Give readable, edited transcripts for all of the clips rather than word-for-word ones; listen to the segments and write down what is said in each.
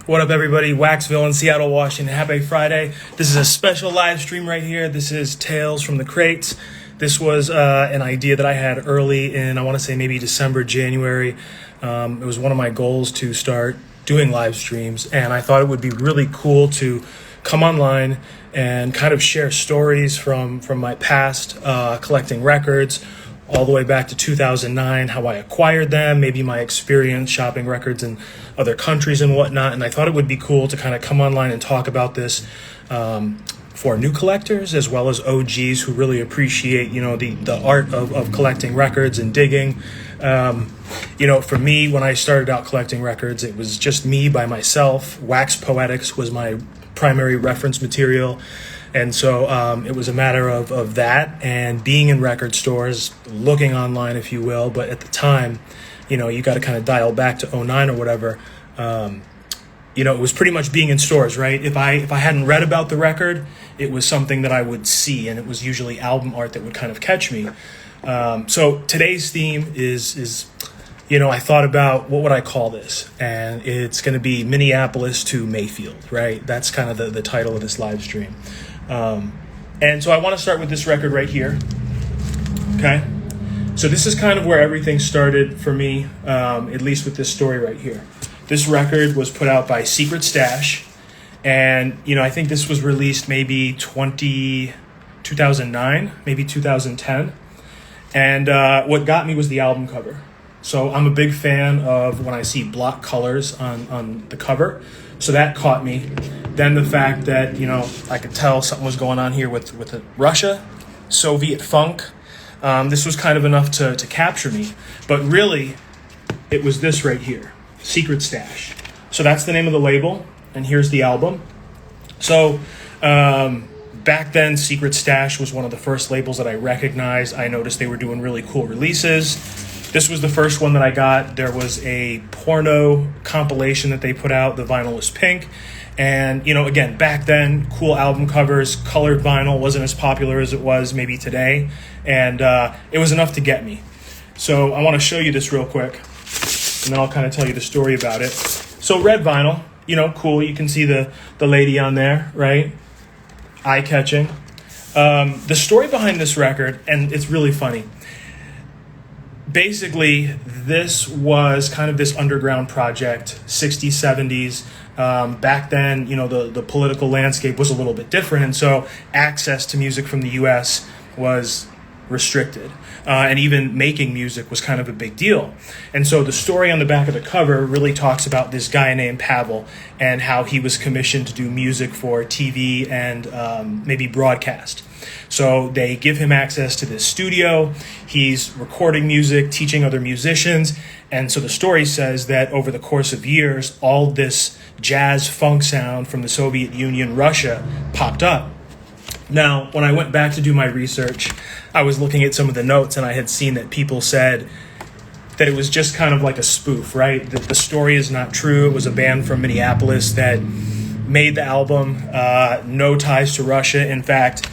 What up, everybody? Waxvillain, Seattle, Washington. Happy Friday. This is a special live stream right here. This is Tales from the Crates. This was an idea that I had early in, I want to say maybe December, January. It was one of my goals to start doing live streams, and I thought it would be really cool to come online and kind of share stories from my past collecting records, all the way back to 2009, how I acquired them, maybe my experience shopping records in other countries and whatnot. And I thought it would be cool to kind of come online and talk about this for new collectors as well as OGs who really appreciate, the art of collecting records and digging. For me, when I started out collecting records, it was just me by myself. Wax Poetics was my primary reference material. And so it was a matter of that and being in record stores, looking online, if you will. But at the time, you got to kind of dial back to '09 or whatever. It was pretty much being in stores, right? If I hadn't read about the record, it was something that I would see, and it was usually album art that would kind of catch me. So today's theme is I thought about what would I call this, and it's going to be Minneapolis to Mayfield, right? That's kind of the title of this live stream. And so I want to start with this record right here. Okay. So this is kind of where everything started for me, at least with this story right here. This record was put out by Secret Stash. And, I think this was released maybe 2009, maybe 2010. And what got me was the album cover. So I'm a big fan of when I see block colors on the cover. So that caught me. Then the fact that, I could tell something was going on here with Russia, Soviet funk. This was kind of enough to capture me. But really, it was this right here, Secret Stash. So that's the name of the label, and here's the album. So back then, Secret Stash was one of the first labels that I recognized. I noticed they were doing really cool releases. This was the first one that I got. There was a porno compilation that they put out. The vinyl was pink. And, again, back then, cool album covers, colored vinyl wasn't as popular as it was maybe today. And it was enough to get me. So I want to show you this real quick, and then I'll kind of tell you the story about it. So red vinyl, cool. You can see the lady on there, right? Eye-catching. The story behind this record, and it's really funny. Basically, this was kind of this underground project, 60s, 70s. Back then, the political landscape was a little bit different, and so access to music from the U.S. was restricted. And even making music was kind of a big deal. And so the story on the back of the cover really talks about this guy named Pavel and how he was commissioned to do music for TV and maybe broadcast. So they give him access to this studio. He's recording music, teaching other musicians. And so the story says that over the course of years, all this jazz funk sound from the Soviet Union, Russia, popped up. Now, when I went back to do my research, I was looking at some of the notes, and I had seen that people said that it was just kind of like a spoof, right? That the story is not true. It was a band from Minneapolis that made the album, no ties to Russia. In fact,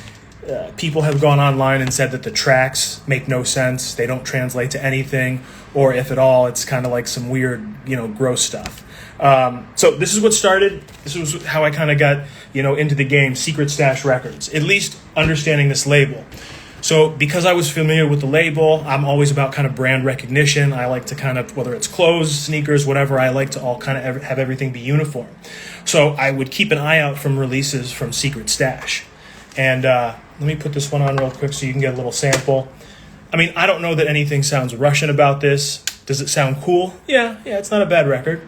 people have gone online and said that the tracks make no sense. They don't translate to anything, or if at all, it's kind of like some weird, gross stuff. So this is what started. This was how I kind of got, into the game, Secret Stash Records, at least understanding this label. So because I was familiar with the label, I'm always about kind of brand recognition. I like to kind of, whether it's clothes, sneakers, whatever, I like to all kind of have everything be uniform. So I would keep an eye out from releases from Secret Stash. And let me put this one on real quick so you can get a little sample. I mean, I don't know that anything sounds Russian about this. Does it sound cool? Yeah, it's not a bad record.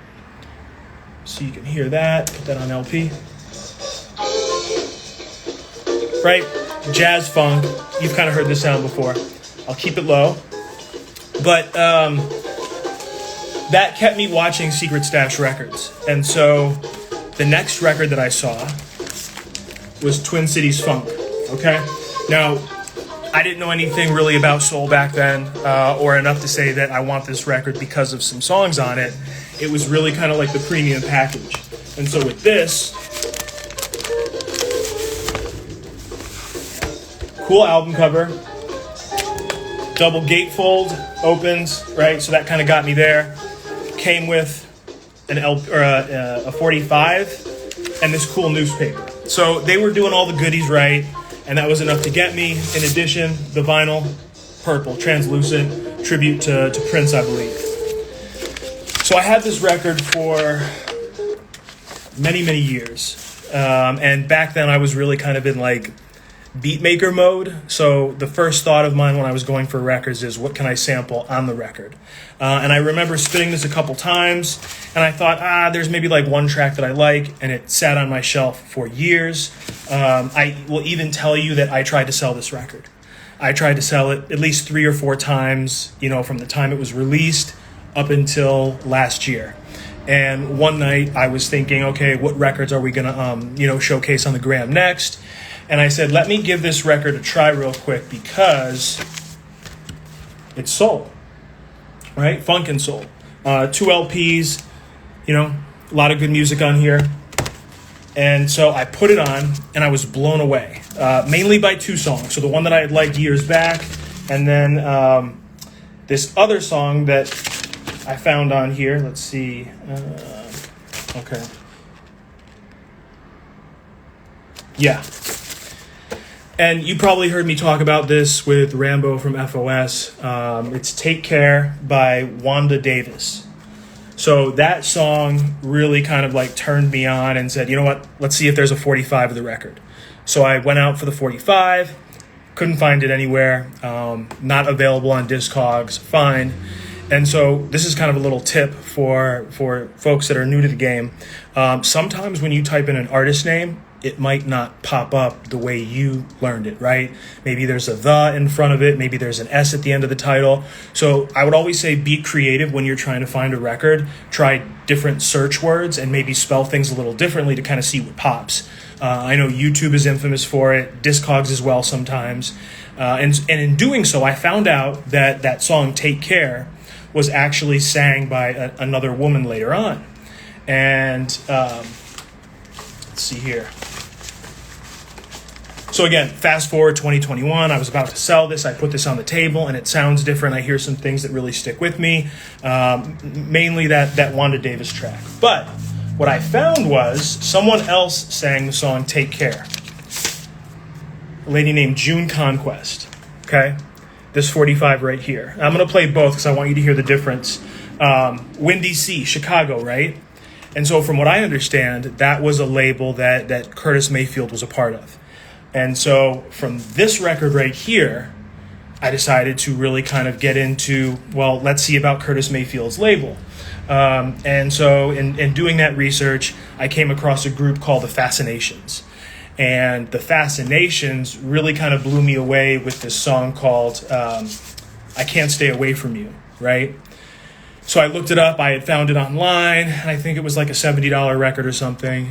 So you can hear that, put that on LP. Right? Jazz funk. You've kind of heard this sound before. I'll keep it low. But that kept me watching Secret Stash Records. And so the next record that I saw was Twin Cities Funk. Okay? Now, I didn't know anything really about soul back then, or enough to say that I want this record because of some songs on it. It was really kind of like the premium package. And so with this, cool album cover, double gatefold, opens, right? So that kind of got me there. Came with a 45 and this cool newspaper. So they were doing all the goodies right, and that was enough to get me. In addition, the vinyl, purple, translucent, tribute to Prince, I believe. So I had this record for many, many years. And back then I was really kind of in like beat maker mode. So the first thought of mine when I was going for records is, what can I sample on the record? And I remember spinning this a couple times, and I thought, there's maybe like one track that I like, and it sat on my shelf for years. I will even tell you that I tried to sell this record. I tried to sell it at least 3 or 4 times, from the time it was released up until last year. And one night I was thinking, okay, what records are we going to, showcase on the gram next? And I said, let me give this record a try real quick because it's soul, right? Funk and soul. 2 LPs, a lot of good music on here. And so I put it on and I was blown away, mainly by 2 songs. So the one that I had liked years back, and then this other song that I found on here. Let's see. Okay. Yeah. And you probably heard me talk about this with Rambo from FOS. It's Take Care by Wanda Davis. So that song really kind of like turned me on and said, you know what, let's see if there's a 45 of the record. So I went out for the 45, couldn't find it anywhere, not available on Discogs, fine. And so this is kind of a little tip for folks that are new to the game. Sometimes when you type in an artist name, it might not pop up the way you learned it, right? Maybe there's a the in front of it. Maybe there's an S at the end of the title. So I would always say be creative when you're trying to find a record. Try different search words and maybe spell things a little differently to kind of see what pops. I know YouTube is infamous for it, Discogs as well sometimes. And in doing so, I found out that song Take Care was actually sang by another woman later on. And let's see here. So again, fast forward 2021, I was about to sell this. I put this on the table and it sounds different. I hear some things that really stick with me, mainly that Wanda Davis track. But what I found was someone else sang the song Take Care. A lady named June Conquest, okay? This 45 right here. I'm going to play both because I want you to hear the difference. Windy Sea, Chicago, right? And so from what I understand, that was a label that Curtis Mayfield was a part of. And so from this record right here, I decided to really kind of get into, well, let's see about Curtis Mayfield's label. And so in doing that research, I came across a group called the Fascinations. And the Fascinations really kind of blew me away with this song called I Can't Stay Away From You, right? So I looked it up. I had found it online. And I think it was like a $70 record or something.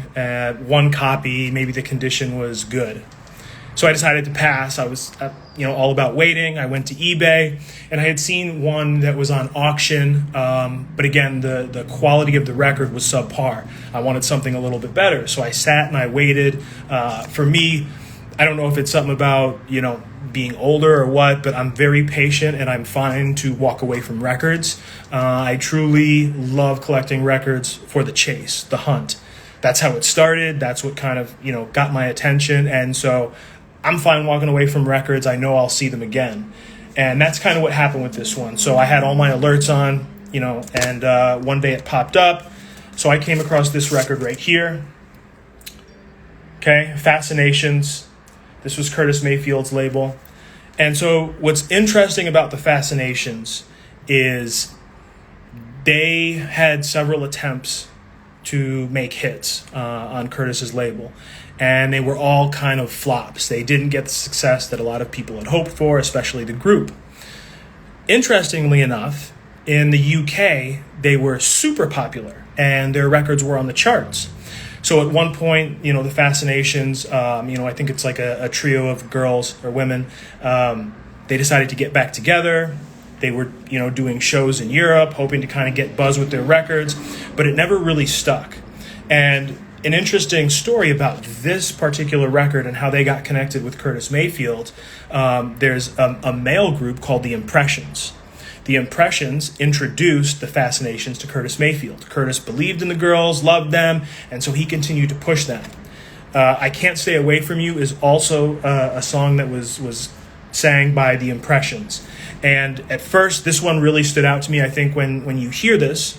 One copy, maybe the condition was good. So I decided to pass. I was, all about waiting. I went to eBay, and I had seen one that was on auction. But again, the quality of the record was subpar. I wanted something a little bit better. So I sat and I waited. For me, I don't know if it's something about, being older or what, but I'm very patient and I'm fine to walk away from records. I truly love collecting records for the chase, the hunt. That's how it started. That's what kind of, got my attention. And so I'm fine walking away from records. I know I'll see them again. And that's kind of what happened with this one. So I had all my alerts on, and one day it popped up. So I came across this record right here. Okay, Fascinations. This was Curtis Mayfield's label. And so what's interesting about the Fascinations is they had several attempts to make hits on Curtis's label. And they were all kind of flops. They didn't get the success that a lot of people had hoped for, especially the group. Interestingly enough, in the UK, they were super popular and their records were on the charts. So at one point, the Fascinations, I think it's like a trio of girls or women, they decided to get back together. They were, doing shows in Europe, hoping to kind of get buzz with their records, but it never really stuck. And an interesting story about this particular record and how they got connected with Curtis Mayfield, there's a male group called the Impressions. The Impressions introduced the Fascinations to Curtis Mayfield. Curtis believed in the girls, loved them, and so he continued to push them. I Can't Stay Away From You is also a song that was sang by The Impressions. And at first, this one really stood out to me. I think when you hear this,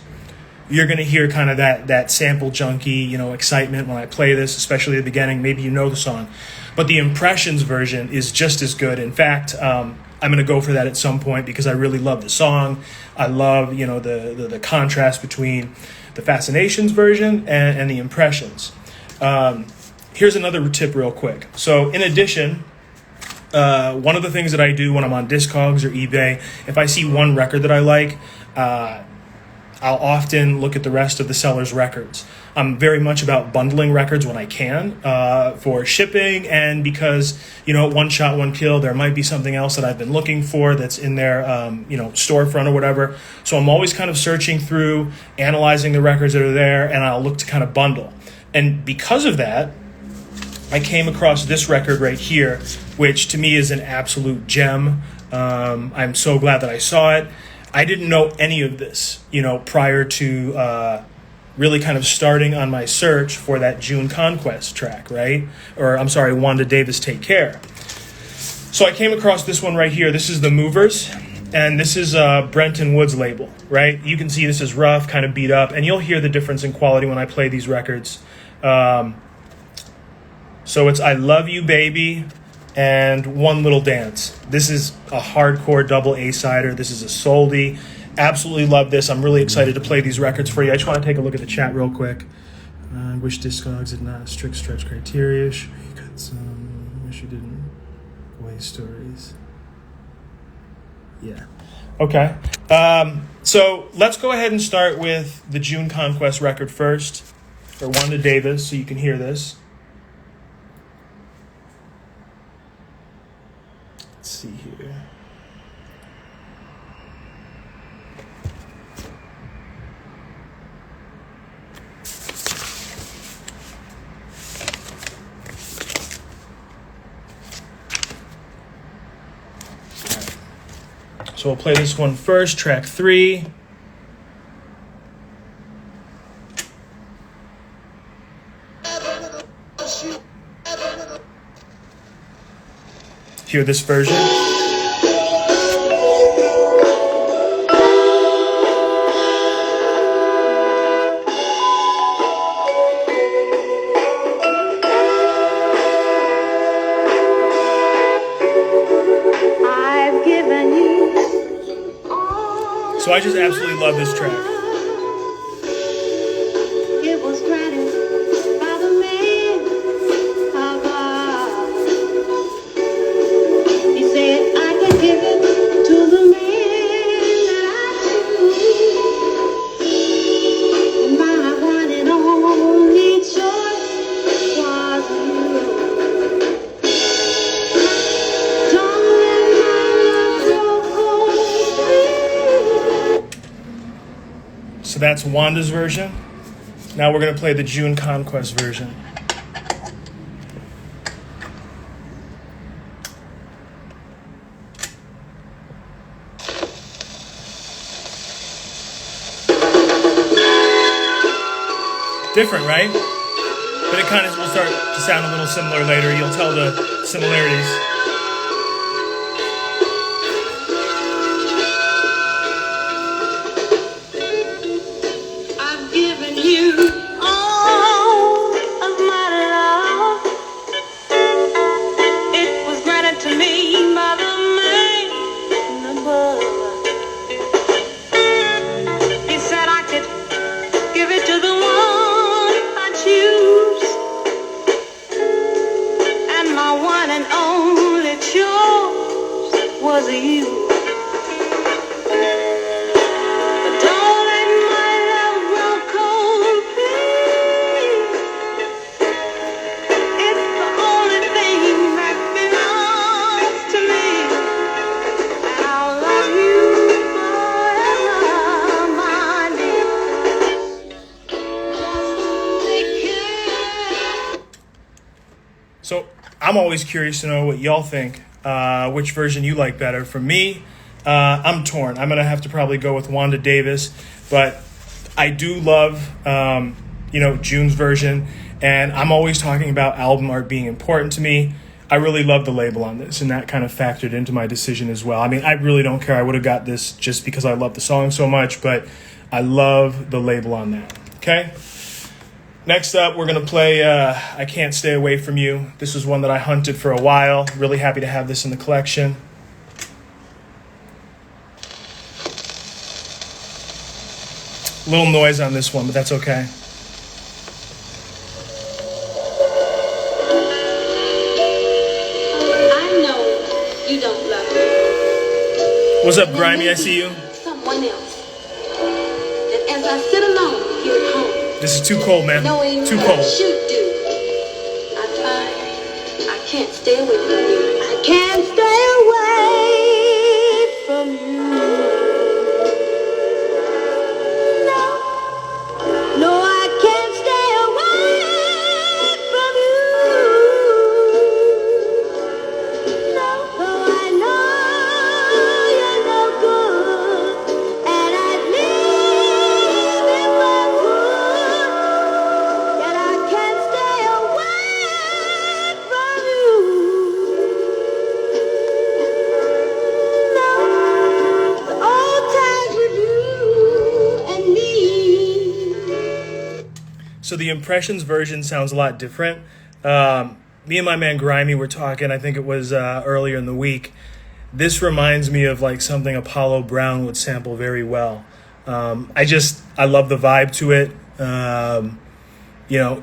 you're going to hear kind of that sample junkie, excitement when I play this, especially at the beginning. Maybe you know the song. But the Impressions version is just as good. In fact, I'm going to go for that at some point because I really love the song. I love, the contrast between the Fascinations version and the Impressions. Here's another tip real quick. So in addition, one of the things that I do when I'm on Discogs or eBay, if I see one record that I like, I'll often look at the rest of the seller's records. I'm very much about bundling records when I can for shipping, and because, one shot, one kill, there might be something else that I've been looking for that's in their, storefront or whatever. So I'm always kind of searching through, analyzing the records that are there, and I'll look to kind of bundle. And because of that, I came across this record right here, which to me is an absolute gem. I'm so glad that I saw it. I didn't know any of this, prior to really kind of starting on my search for that June Conquest track, right? Or, I'm sorry, Wanda Davis, Take Care. So I came across this one right here. This is The Movers, and this is Brenton Wood's label, right? You can see this is rough, kind of beat up, and you'll hear the difference in quality when I play these records. So it's I Love You, Baby, and One Little Dance. This is a hardcore double A-sider. This is a soldie. Absolutely love this. I'm really excited to play these records for you. I just want to take a look at the chat real quick. I wish Discogs had not strict stretch criteria. Sure, you got some. Wish you didn't waste stories. Yeah. Okay. So let's go ahead and start with the June Conquest record first, or Wanda Davis, so you can hear this. Let's see here. So we'll play this one first, track 3. Hear this version. So I just absolutely love this track. It was granted by the man of God. He said, I can give it to the man that I choose. My one and only choice was you. Don't let my love grow cold. So that's Wanda's version. Now we're going to play the June Conquest version. Different, right? But it kind of will start to sound a little similar later. You'll tell the similarities. I've given you all of my love. It was granted to me by the man above. He said I could give it to the one I choose. And my one and only choice was you. Don't let my love grow cold, please. It's the only thing that belongs to me. And I'll love you forever, my dear. Take care. So I'm always curious to know what y'all think, which version you like better. For me, I'm torn. I'm gonna have to probably go with Wanda Davis, but I do love June's version, and I'm always talking about album art being important to me. I really love the label on this, and that kind of factored into my decision as well. I mean, I really don't care. I would have got this just because I love the song so much, but I love the label on that. Okay? Next up, we're going to play I Can't Stay Away From You. This was one that I hunted for a while. Really happy to have this in the collection. Little noise on this one, but that's okay. What's up, Grimy? I see you. Someone else. And as I sit alone here at home, this is too cold, man. Too cold. What I should do, I find I can't stay away from you. I can't stay away from you. No, I can't stay away from you. No, I know. So the Impressions version sounds a lot different. Me and my man Grimy were talking, I think it was earlier in the week. This reminds me of like something Apollo Brown would sample very well. I love the vibe to it.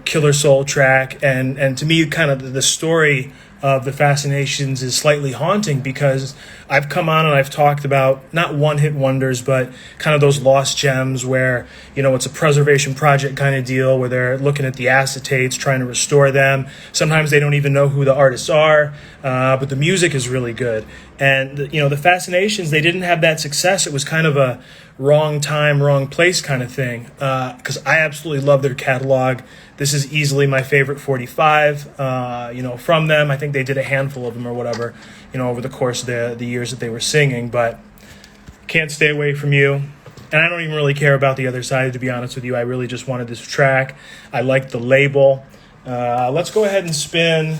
Killer soul track. And to me, kind of the story of the Fascinations is slightly haunting because I've come on and I've talked about not one-hit wonders, but kind of those lost gems where, it's a preservation project kind of deal where they're looking at the acetates, trying to restore them. Sometimes they don't even know who the artists are, but the music is really good. And, the Fascinations, they didn't have that success. It was kind of a wrong time, wrong place kind of thing because I absolutely love their catalog. This is easily my favorite 45, from them. I think they did a handful of them or whatever, over the course of the years that they were singing, but Can't Stay Away From You. And I don't even really care about the other side, to be honest with you. I really just wanted this track. I like the label. Let's go ahead and spin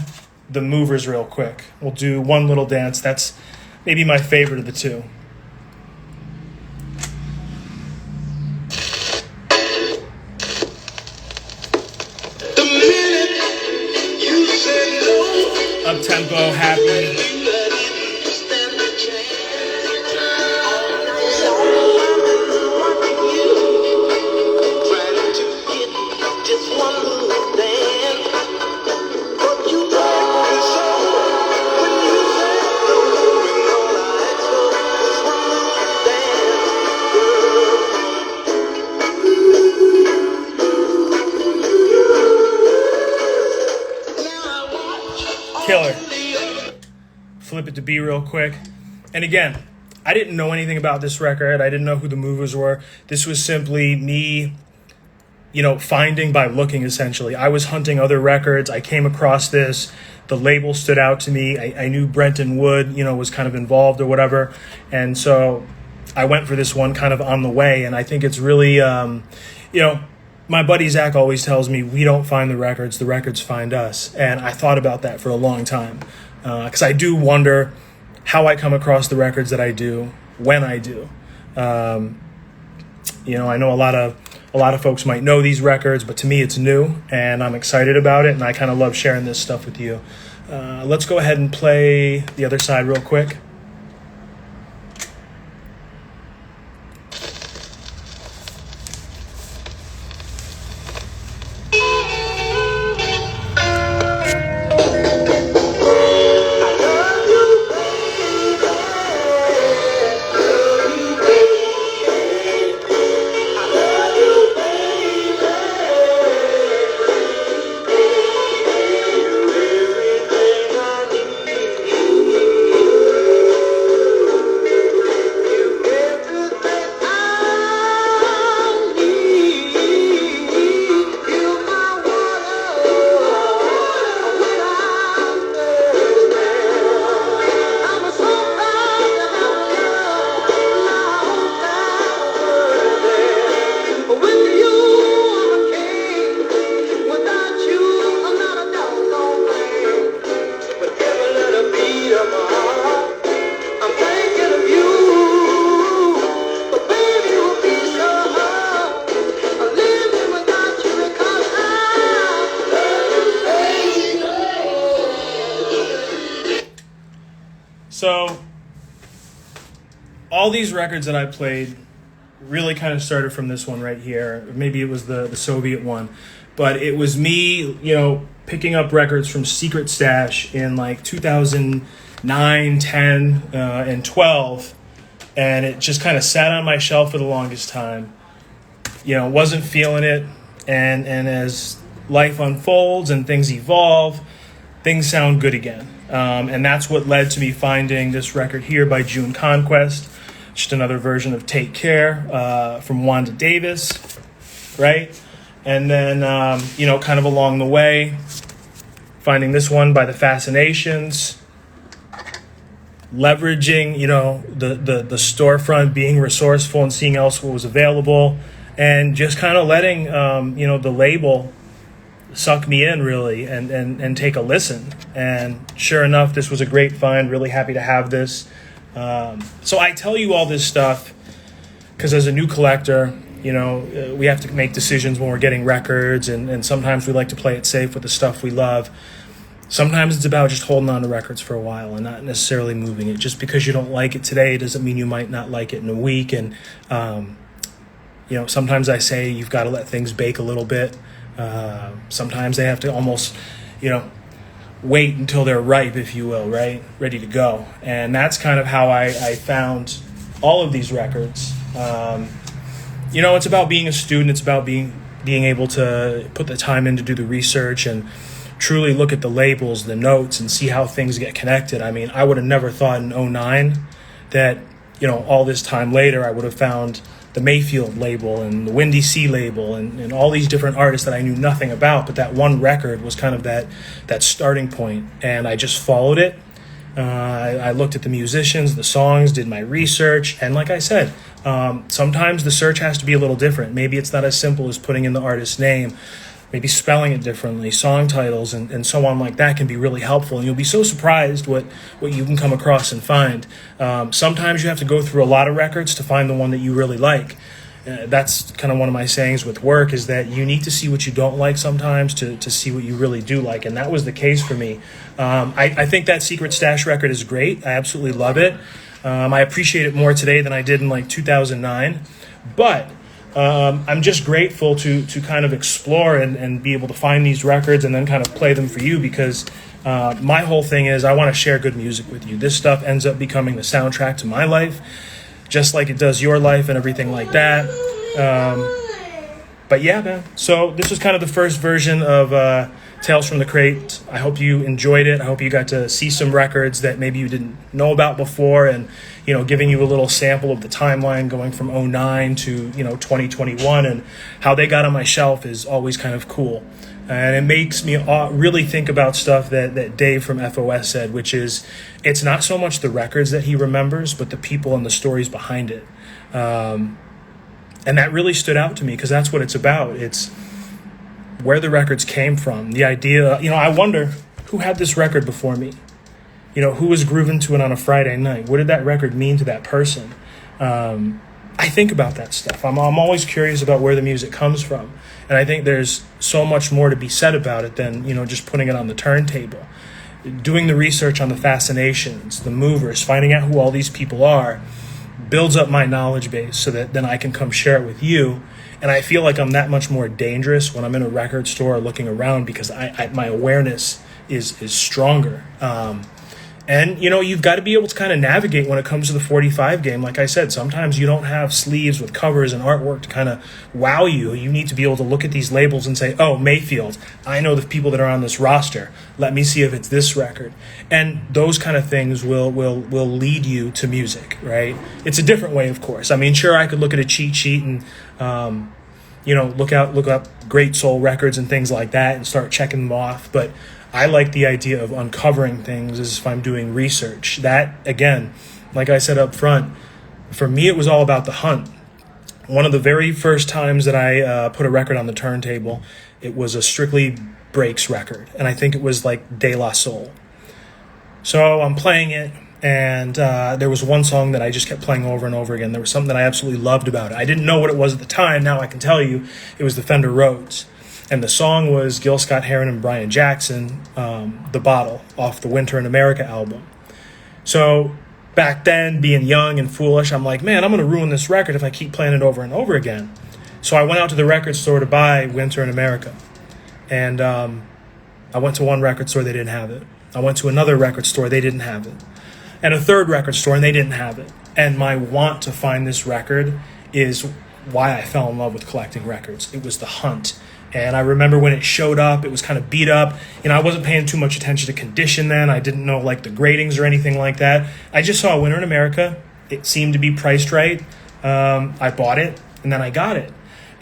the Movers real quick. We'll do One Little Dance. That's maybe my favorite of the two. Up-tempo, happy. Killer. Flip it to B real quick. And again, I didn't know anything about this record. I didn't know who the Movers were. This was simply me, finding by looking, essentially. I was hunting other records. I came across this. The label stood out to me. I knew Brenton Wood, was kind of involved or whatever. And so I went for this one kind of on the way. And I think it's really, my buddy Zach always tells me we don't find the records find us. And I thought about that for a long time because I do wonder how I come across the records that I do when I do. I know a lot of folks might know these records, but to me it's new and I'm excited about it and I kind of love sharing this stuff with you. Let's go ahead and play the other side real quick. So all these records that I played really kind of started from this one right here. Maybe it was the Soviet one, but it was me, picking up records from Secret Stash in like 2009, 10, and 12, and it just kind of sat on my shelf for the longest time. Wasn't feeling it, and as life unfolds and things evolve, things sound good again. And that's what led to me finding this record here by June Conquest, just another version of Take Care from Wanda Davis, right? And then, kind of along the way, finding this one by The Fascinations, leveraging, the storefront, being resourceful and seeing else what was available, and just kind of letting, the label suck me in, really, and take a listen. And sure enough, this was a great find. Really happy to have this. So I tell you all this stuff because as a new collector, we have to make decisions when we're getting records, and sometimes we like to play it safe with the stuff we love. Sometimes it's about just holding on to records for a while and not necessarily moving it. Just because you don't like it today doesn't mean you might not like it in a week. And, sometimes I say you've got to let things bake a little bit. Sometimes they have to almost, wait until they're ripe, if you will, right? Ready to go. And that's kind of how I found all of these records. It's about being a student. It's about being able to put the time in to do the research and truly look at the labels, the notes, and see how things get connected. I mean, I would have never thought in 2009 that, all this time later, I would have found the Mayfield label and the Windy Sea label and all these different artists that I knew nothing about, but that one record was kind of that starting point, and I just followed it. I looked at the musicians, the songs, did my research, and like I said, sometimes the search has to be a little different. Maybe it's not as simple as putting in the artist's name, maybe spelling it differently, song titles, and so on like that can be really helpful, and you'll be so surprised what you can come across and find. Sometimes you have to go through a lot of records to find the one that you really like. That's kind of one of my sayings with work, is that you need to see what you don't like sometimes to see what you really do like, and that was the case for me. I think that Secret Stash record is great. I absolutely love it. I appreciate it more today than I did in like 2009, but I'm just grateful to kind of explore and be able to find these records and then kind of play them for you, because my whole thing is I want to share good music with you. This stuff ends up becoming the soundtrack to my life, just like it does your life and everything like that. But yeah, man. So this was kind of the first version of Tales from the Crate. I hope you enjoyed it. I hope you got to see some records that maybe you didn't know about before, and giving you a little sample of the timeline going from 2009 to 2021, and how they got on my shelf is always kind of cool. And it makes me really think about stuff that Dave from FOS said, which is it's not so much the records that he remembers, but the people and the stories behind it. And that really stood out to me, because that's what it's about. It's where the records came from, the idea. I wonder who had this record before me. Who was grooving to it on a Friday night? What did that record mean to that person? I think about that stuff. I'm always curious about where the music comes from. And I think there's so much more to be said about it than, just putting it on the turntable. Doing the research on the Fascinations, the Movers, finding out who all these people are, builds up my knowledge base so that then I can come share it with you. And I feel like I'm that much more dangerous when I'm in a record store looking around, because my awareness is stronger. And, you've got to be able to kind of navigate when it comes to the 45 game. Like I said, sometimes you don't have sleeves with covers and artwork to kind of wow you. You need to be able to look at these labels and say, oh, Mayfield, I know the people that are on this roster. Let me see if it's this record. And those kind of things will lead you to music, right? It's a different way, of course. I mean, sure, I could look at a cheat sheet and, look up great soul records and things like that and start checking them off. But I like the idea of uncovering things as if I'm doing research. That, again, like I said up front, for me it was all about the hunt. One of the very first times that I put a record on the turntable, it was a Strictly Breaks record, and I think it was like De La Soul. So I'm playing it, and there was one song that I just kept playing over and over again. There was something that I absolutely loved about it. I didn't know what it was at the time. Now I can tell you it was the Fender Rhodes. And the song was Gil Scott-Heron and Brian Jackson, The Bottle, off the Winter in America album. So back then, being young and foolish, I'm like, man, I'm going to ruin this record if I keep playing it over and over again. So I went out to the record store to buy Winter in America. And I went to one record store, they didn't have it. I went to another record store, they didn't have it. And a third record store, and they didn't have it. And my want to find this record is why I fell in love with collecting records. It was the hunt. And I remember when it showed up, it was kind of beat up. I wasn't paying too much attention to condition then. I didn't know like the gradings or anything like that. I just saw Winter in America. It seemed to be priced right. I bought it, and then I got it.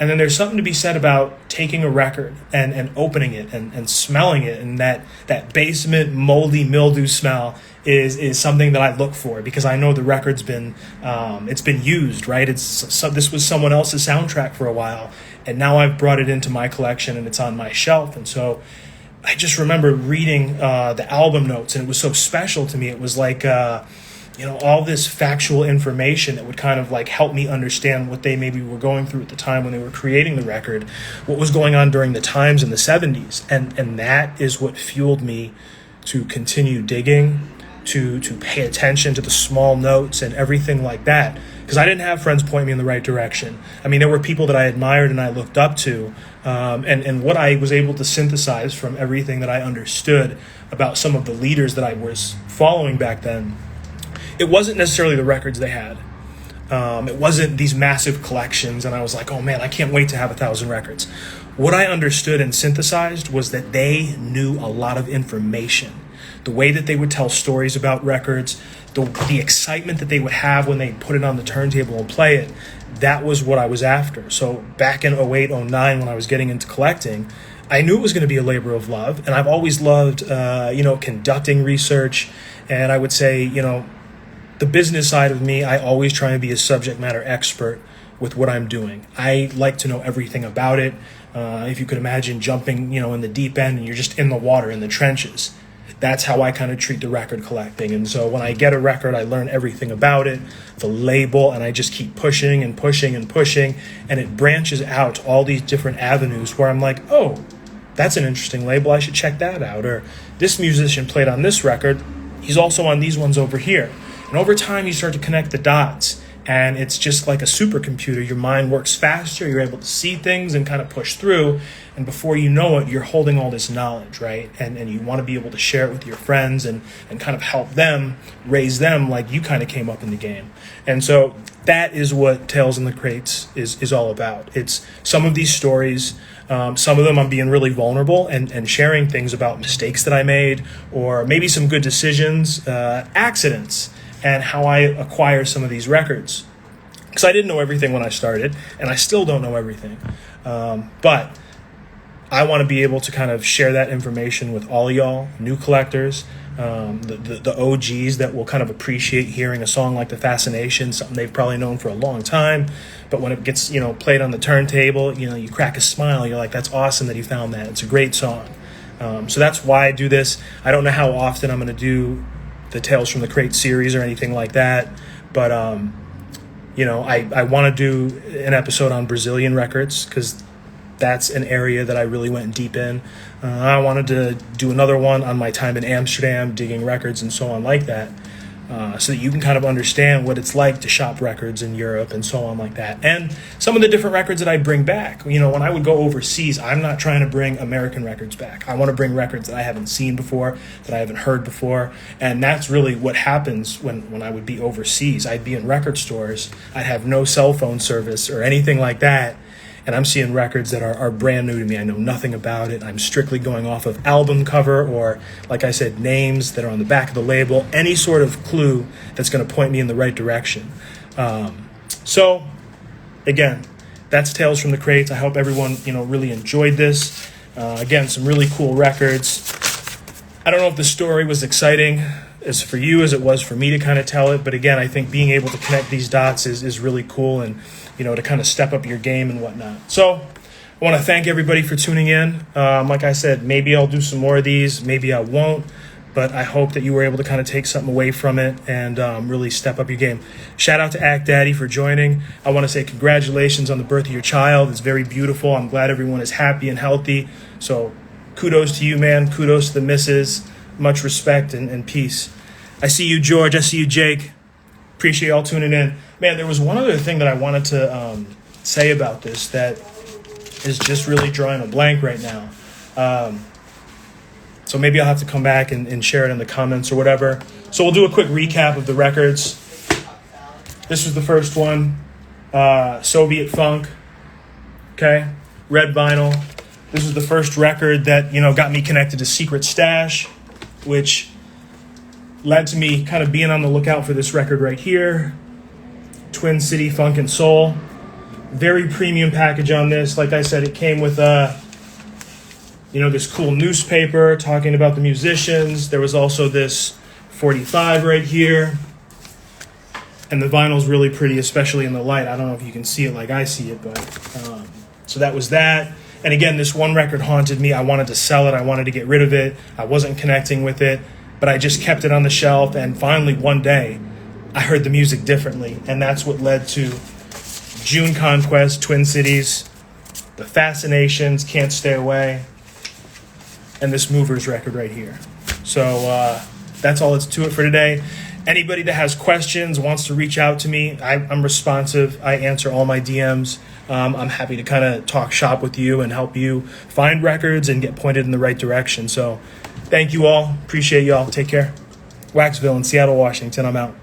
And then there's something to be said about taking a record and opening it and smelling it. And that basement moldy mildew smell is something that I look for, because I know the record's been it's been used, right? This was someone else's soundtrack for a while, and now I've brought it into my collection and it's on my shelf. And so I just remember reading the album notes, and it was so special to me. It was like all this factual information that would kind of like help me understand what they maybe were going through at the time when they were creating the record, what was going on during the times in the 70s. And that is what fueled me to continue digging, to pay attention to the small notes and everything like that. Because I didn't have friends point me in the right direction. I mean, there were people that I admired and I looked up to, and what I was able to synthesize from everything that I understood about some of the leaders that I was following back then. It wasn't necessarily the records they had. It wasn't these massive collections, and I was like, oh man, I can't wait to have 1,000 records. What I understood and synthesized was that they knew a lot of information. The way that they would tell stories about records, the excitement that they would have when they put it on the turntable and play it, that was what I was after. So back in 08, 09, when I was getting into collecting, I knew it was going to be a labor of love, and I've always loved, conducting research, and I would say, the business side of me, I always try and be a subject matter expert with what I'm doing. I like to know everything about it. If you could imagine jumping, in the deep end and you're just in the water, in the trenches. That's how I kind of treat the record collecting. And so when I get a record, I learn everything about it, the label, and I just keep pushing and pushing and pushing. And it branches out all these different avenues where I'm like, oh, that's an interesting label. I should check that out. Or this musician played on this record. He's also on these ones over here. And over time, you start to connect the dots, and it's just like a supercomputer. Your mind works faster. You're able to see things and kind of push through. And before you know it, you're holding all this knowledge, right? And you want to be able to share it with your friends and kind of help them, raise them like you kind of came up in the game. And so that is what Tales in the Crates is all about. It's some of these stories. Some of them I'm being really vulnerable and sharing things about mistakes that I made, or maybe some good decisions, accidents, and how I acquire some of these records. Because I didn't know everything when I started, and I still don't know everything. But I want to be able to kind of share that information with all of y'all, new collectors, the OGs that will kind of appreciate hearing a song like The Fascination, something they've probably known for a long time. But when it gets, played on the turntable, you crack a smile. You're like, that's awesome that you found that. It's a great song. So that's why I do this. I don't know how often I'm going to do the Tales from the Crate series or anything like that. But, I want to do an episode on Brazilian records, because that's an area that I really went deep in. I wanted to do another one on my time in Amsterdam, digging records and so on like that, so that you can kind of understand what it's like to shop records in Europe and so on like that. And some of the different records that I bring back. When I would go overseas, I'm not trying to bring American records back. I want to bring records that I haven't seen before, that I haven't heard before. And that's really what happens when I would be overseas. I'd be in record stores. I'd have no cell phone service or anything like that. And I'm seeing records that are brand new to me. I know nothing about it. I'm strictly going off of album cover or, like I said, names that are on the back of the label, any sort of clue that's going to point me in the right direction. So, again, that's Tales from the Crates. I hope everyone, really enjoyed this. Again, some really cool records. I don't know if the story was exciting as for you as it was for me to kind of tell it. But again, I think being able to connect these dots is really cool, and to kind of step up your game and whatnot. So I want to thank everybody for tuning in. Like I said, maybe I'll do some more of these, maybe I won't, but I hope that you were able to kind of take something away from it and really step up your game. Shout out to Act Daddy for joining. I want to say congratulations on the birth of your child. It's very beautiful. I'm glad everyone is happy and healthy. So kudos to you, man. Kudos to the missus. Much respect and peace. I see you, George. I see you, Jake. Appreciate y'all tuning in. Man, there was one other thing that I wanted to say about this that is just really drawing a blank right now. So maybe I'll have to come back and share it in the comments or whatever. So we'll do a quick recap of the records. This was the first one, Soviet Funk. Okay, red vinyl. This was the first record that, got me connected to Secret Stash, which led to me kind of being on the lookout for this record right here, Twin City Funk and Soul. Very premium package on this. Like I said, it came with this cool newspaper talking about the musicians. There was also this 45 right here. And the vinyl's really pretty, especially in the light. I don't know if you can see it like I see it, but so that was that. And again, this one record haunted me. I wanted to sell it. I wanted to get rid of it. I wasn't connecting with it, but I just kept it on the shelf. And finally, one day, I heard the music differently. And that's what led to June Conquest, Twin Cities, The Fascinations, Can't Stay Away, and this Movers record right here. So that's all that's to it for today. Anybody that has questions, wants to reach out to me, I'm responsive. I answer all my DMs. I'm happy to kind of talk shop with you and help you find records and get pointed in the right direction. So thank you all. Appreciate y'all. Take care. Waxvillain, Seattle, Washington. I'm out.